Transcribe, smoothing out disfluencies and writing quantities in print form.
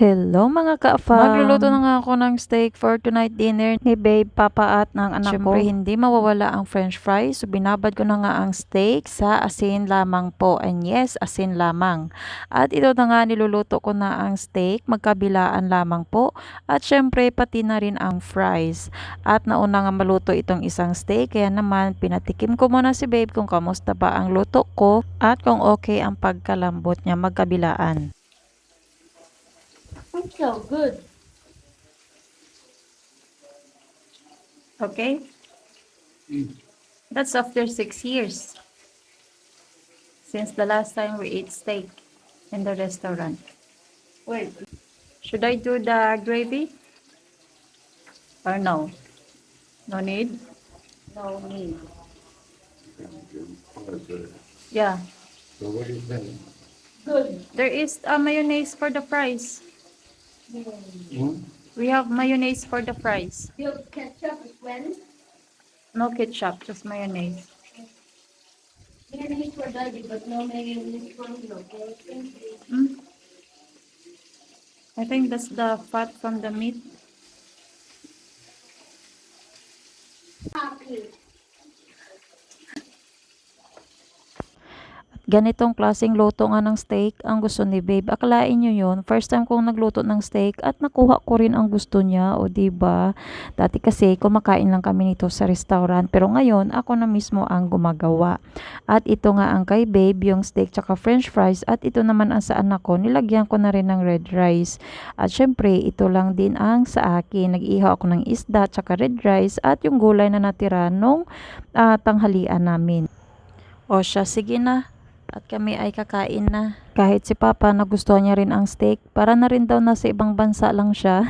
Hello mga ka-fam! Magluluto na nga ako ng steak for tonight dinner ni babe, papa at ng anak ko. Siyempre hindi mawawala ang french fries. So binabad ko na nga ang steak sa asin lamang po. And yes, asin lamang. At ito na nga niluluto ko na ang steak. Magkabilaan lamang po. At syempre pati na rin ang fries. At nauna nga maluto itong isang steak. Kaya naman pinatikim ko muna si babe kung kamusta ba ang luto ko. At kung okay ang pagkalambot niya magkabilaan. It's so good. Okay? That's after 6 years since the last time we ate steak in the restaurant. Wait. Should I do the gravy? Or no? No need? No need. Yeah. So what do you think? Good. There is a mayonnaise for the fries. Hmm? We have mayonnaise for the fries. You ketchup as well? No ketchup, just mayonnaise. Mayonnaise for daddy, but no mayonnaise for me, okay? Thank you. Mm. I think that's the fat from the meat. Happy. Ganitong klaseng luto nga ng steak ang gusto ni babe. Akalain nyo yun, first time kong nagluto ng steak at nakuha ko rin ang gusto niya, o diba? Dati kasi kumakain lang kami nito sa restaurant, pero ngayon ako na mismo ang gumagawa. At ito nga ang kay babe, yung steak tsaka french fries, at ito naman ang sa anak ko, nilagyan ko na rin ng red rice. At syempre, ito lang din ang sa akin. Nag-ihaw ako ng isda tsaka red rice at yung gulay na natira nung tanghalian namin. O siya, sige na. At kami ay kakain na. Kahit si Papa nagustuhan niya rin ang steak, para na rin daw nasa ibang bansa lang siya.